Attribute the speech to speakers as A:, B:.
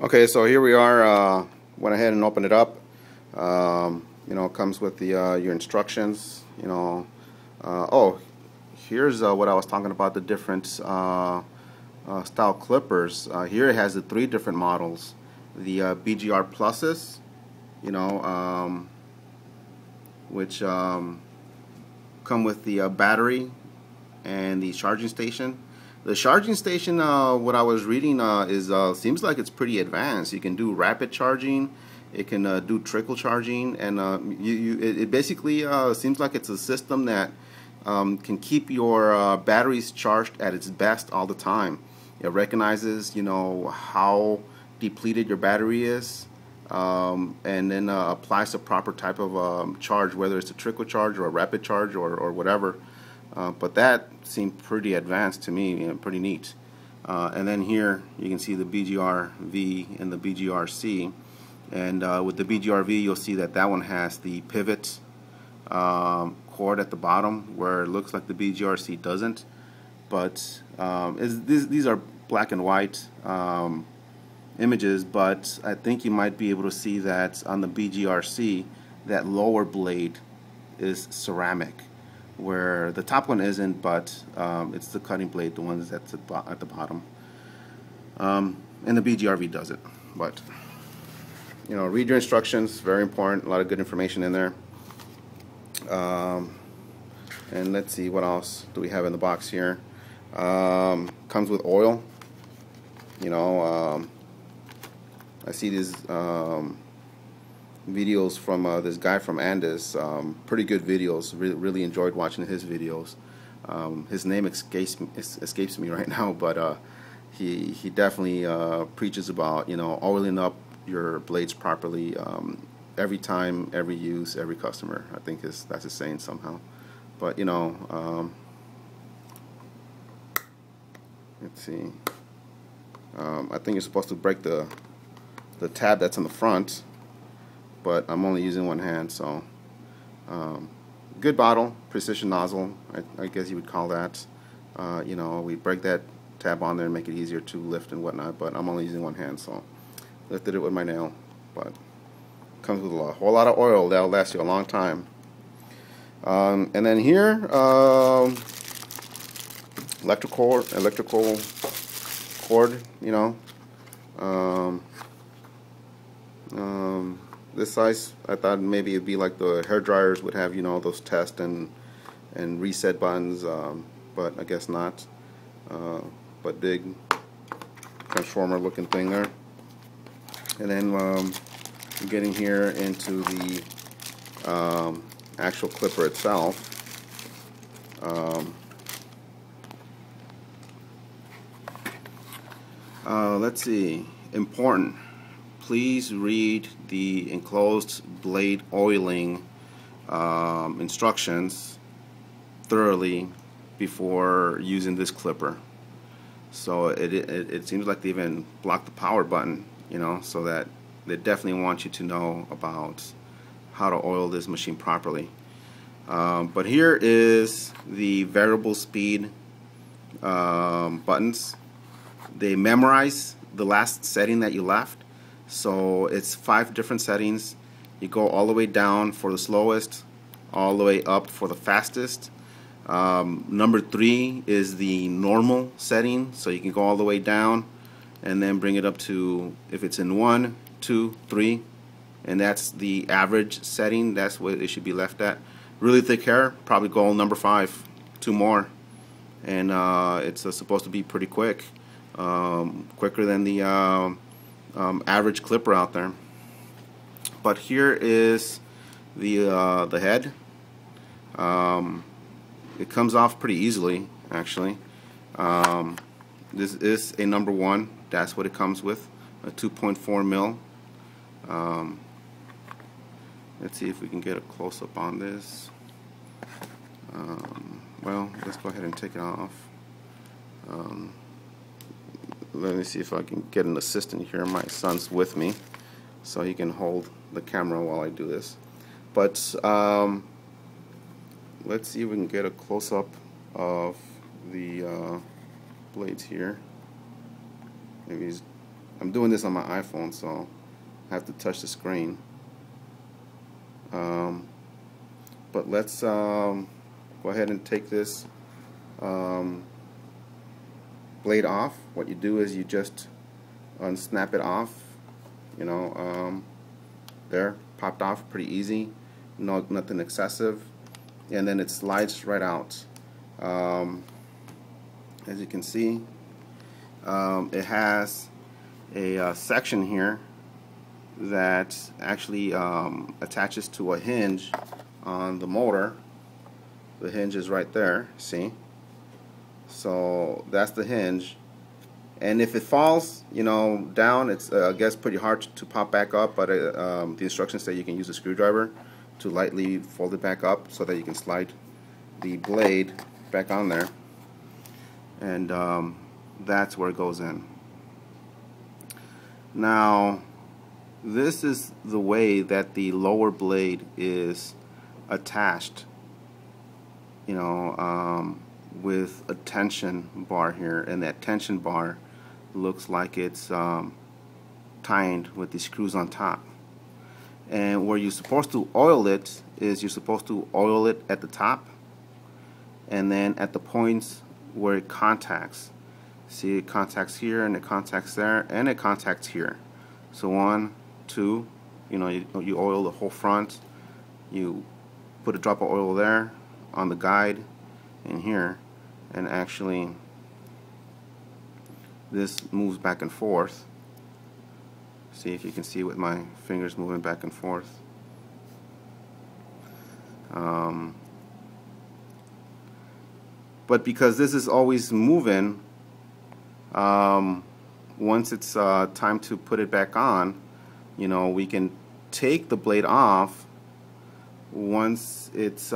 A: Okay, so here we are. Went ahead and opened it up. It comes with the your instructions. Oh, here's what I was talking about, the different style clippers. Here it has the three different models. The BGR pluses, which come with the battery and the charging station. The charging station, what I was reading, is seems like it's pretty advanced. You can do rapid charging, it can do trickle charging, and it basically seems like it's a system that can keep your batteries charged at its best all the time. It recognizes, how depleted your battery is, and then applies the proper type of charge, whether it's a trickle charge or a rapid charge or whatever. But that seemed pretty advanced to me, pretty neat. And then here you can see the BGRV and the BGRC. And with the BGRV, you'll see that one has the pivot cord at the bottom, where it looks like the BGRC doesn't. But these are black and white images, but I think you might be able to see that on the BGRC, that lower blade is ceramic, where the top one isn't, but it's the cutting blade, the one that's at the bottom. And the BGRV does it. But read your instructions, very important. A lot of good information in there. And let's see, what else do we have in the box here? Comes with oil. I see these videos from this guy from Andis, pretty good videos. Really enjoyed watching his videos. His name escapes me right now, but he definitely preaches about oiling up your blades properly every time, every use, every customer. I think that's his saying somehow. But let's see. I think you're supposed to break the tab that's in the front, but I'm only using one hand, so good bottle, precision nozzle, I guess you would call that. We break that tab on there and make it easier to lift and whatnot, but I'm only using one hand, so lifted it with my nail. But comes with a whole lot of oil that'll last you a long time. And then here, electrical cord, this size, I thought maybe it'd be like the hair dryers would have, those test and reset buttons, but I guess not. But big transformer looking thing there. And then getting here into the actual clipper itself. Let's see, important. Please read the enclosed blade oiling instructions thoroughly before using this clipper. So it seems like they even blocked the power button, so that they definitely want you to know about how to oil this machine properly. But here is the variable speed buttons. They memorize the last setting that you left. So it's 5 different settings. You go all the way down for the slowest, all the way up for the fastest. Number 3 is the normal setting, so you can go all the way down and then bring it up to, if it's in 1, 2, 3, and that's the average setting. That's what it should be left at. Really thick hair, probably go number 5, 2 more, and it's supposed to be pretty quick, quicker than the average clipper out there. But here is the head. It comes off pretty easily, actually. This is a number 1. That's what it comes with, a 2.4 mil. Let's see if we can get a close-up on this. Well, let's go ahead and take it off. Let me see if I can get an assistant here. My son's with me, so he can hold the camera while I do this. But let's see if we can get a close-up of the blades here. Maybe I'm doing this on my iPhone, so I have to touch the screen. But let's go ahead and take this blade off. What you do is you just unsnap it off. You know, there, popped off, pretty easy. No, nothing excessive, and then it slides right out. As you can see, it has a section here that actually attaches to a hinge on the motor. The hinge is right there, see? So that's the hinge, and if it falls, you know, down, it's I guess pretty hard to pop back up, but the instructions say you can use a screwdriver to lightly fold it back up so that you can slide the blade back on there, and that's where it goes in. Now, this is the way that the lower blade is attached, you know, with a tension bar here, and that tension bar looks like it's tied with the screws on top. And where you're supposed to oil it is you're supposed to oil it at the top, and then at the points where it contacts. See, it contacts here, and it contacts there, and it contacts here. So 1, 2, you know, you oil the whole front. You put a drop of oil there on the guide and here, and actually this moves back and forth. See if you can see with my fingers moving back and forth. But because this is always moving, once it's time to put it back on, you know, we can take the blade off once it's